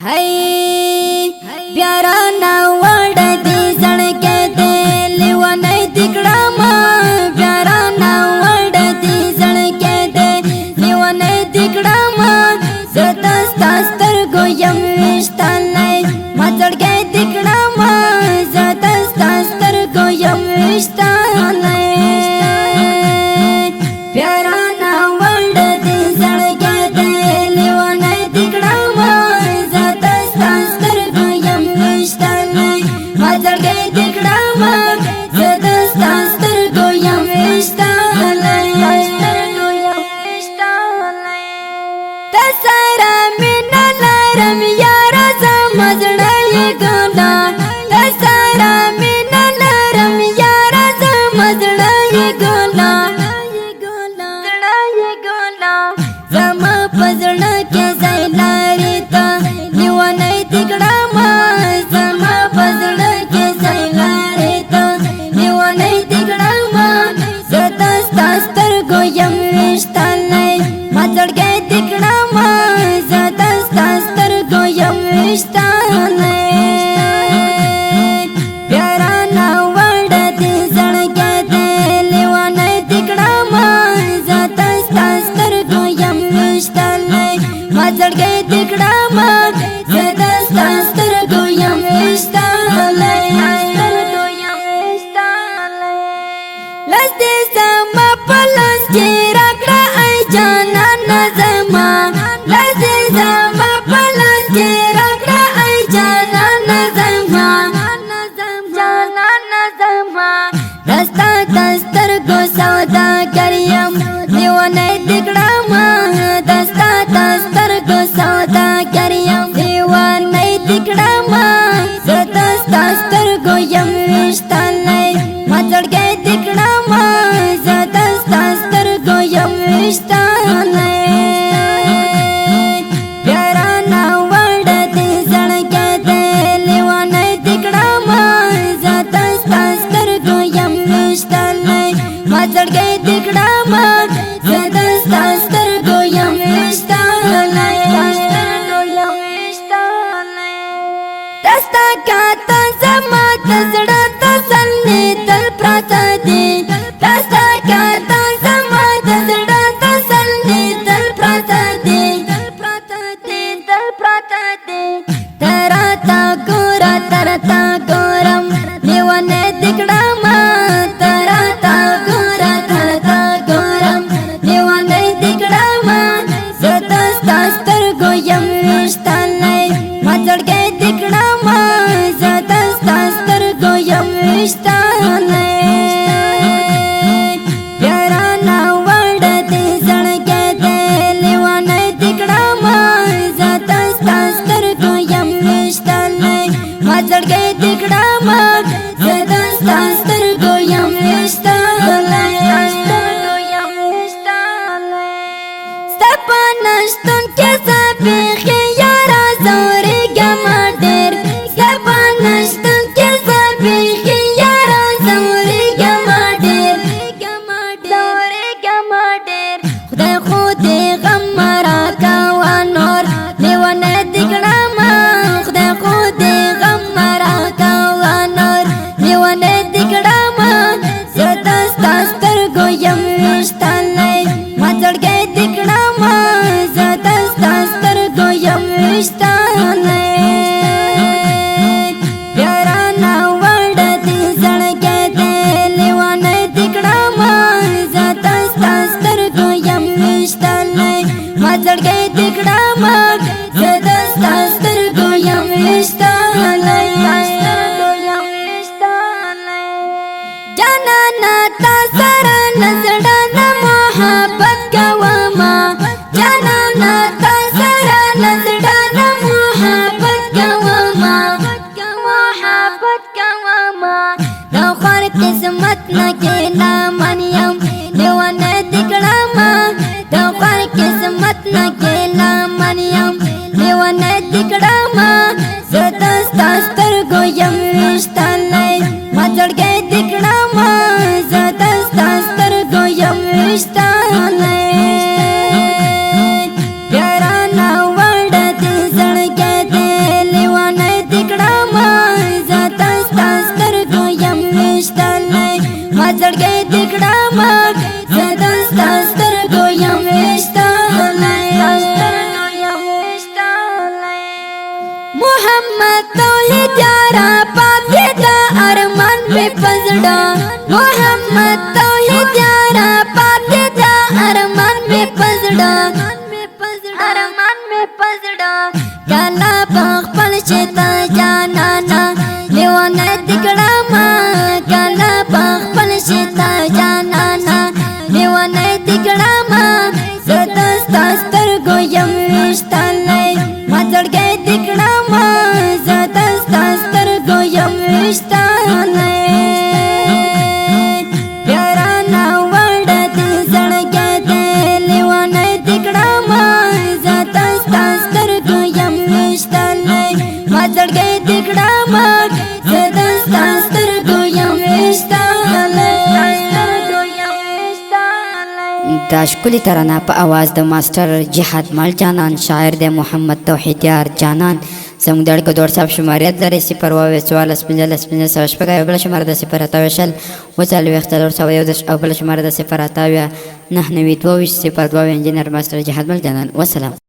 Hey, प्यारा ना वड़ दी सड़के दे लिवाने दिखड़ा माँ प्यारा ना वड़ दी सड़के दे लिवाने दिखड़ा माँ ज़तस्तास्तर गोयम इश्तालाई मचड़ के दिखड़ा माँ ज़तस्तास्तर गोयम इश्तालाई प्यारा ना वड़ दी सड़के दे लिवाने दिखड़ा माँ मचड़ के दिखड़ा माँ ज़तस्तास्तर गोयम इश्तालाई तसारा मिना लारम यारा समझना ये गोला तसारा मिना लारम यारा समझना ये गोला समा पजड़ा के सैलारी ता निवाने दिखड़ा माँ समा पजड़ा के सैलारी ता निवाने दिखड़ा माँ ज़तस्तास्तर गोयम इश्तालाई मचड़ के दिखड़ा माँ ज़तस्तास्तर गोयम इश्तालाई प्यारा ना वड़ दी सड़के दे लिवाने दिखड़ा माँ ज़तस्तास्तर गोयम इश्तालाई मचड़ के दिखड़ा माँ ज़तस्तास्तर गोयम इश्तालाई लस्ते समा पलस के रखड़ा आई जाना नज़मा लस्ते समा पलस के रखड़ा आई जाना नज़मा रस्ता दस्तर गो सौदा करियम दीवाने दिखड़ा माँ दस्ता दस्तर गो सौदा करियम दीवाने दिखड़ा माँ ज़तस्तास्तर गोयम इश्तालाई मचड़ के दिखड़ा माँ ज़तस्तास्तर गोयम इश्तालाई प्यारा ना वड़ दी सड़के दे लिवाने दिखड़ा माँ ज़तस्तास्तर गोयम इश्तालाई मचड़ के दिखड़ा माँ ज़तस्तास्तर गोयम इश्तालाई दस्ता का तज़मा तज़ड़ा तसल्ली दल प्रसादी दस्ता का तज़मा तज़ड़ा तसल्ली दल प्रसादी तरता गोरा तरता गोरम निवाने दिखड़ा माँ तरता गोरा तरता गोरम निवाने दिखड़ा माँ ज़तस्तास्तर गोयम इश्तालाई मचड़ के दिखड़ा माँ ज़तस्तास्तर गोयम इश्तालाई प्यारा ना वड़ दी सड़के दे लिवाने दिखड़ा माँ ज़तस्तास्तर गोयम इश्तालाई मचड़ के दिखड़ा माँ ज़तस्तास्तर गोयम इश्तालाई सपनश्तन के सभी खियारा जोरी गमाडेर सपनश्तन के सभी खियारा जोरी गमाडेर खुदे खुदे गमरा कावानोर निवाने दिखड़ा माँ खुदे खुदे गमरा कावानोर निवाने दिखड़ा माँ ज़तस्तास्तर गोयम इश्तालाई मचड़ के दिखड़ा माँ ज़तस्तास्तर गोयम इश्तालाई محمد توحید یارا پاتی دا ارمان می پزڑا محمد توحید یارا پاتی دا ارمان می پزڑا ارمان می پزڑا کلا پخپل شتا جانانا لیوانا دکڑا ما کلا پخپل شتا جانانا لیوانا دکڑا ما زدستا سترگو یم وشتالی ما زڑگئی دکڑا ما زدستا سترگو یم وشتالی پیارانا وڑا دی زڑگئی دی لیوانا دکڑا ما زدستا سترگو یم وشتالی ما زڑگئی دکڑا ما زدستا سترگو یم وشتالی دا ښکلي ترانه په اواز د ماسټر جهاد مال جانان، شاعر د محمد توحید یار جانان. زموږ د اړیکو د وټساپ شماریت لري 0 44 15 15 شپږ، یو بله شماره د 0 اتاویا شل 40 411 او بله شماره د 0 اتاویا 9 92 0 2 انجینر ماسټر جهاد مال جانان. وسلام.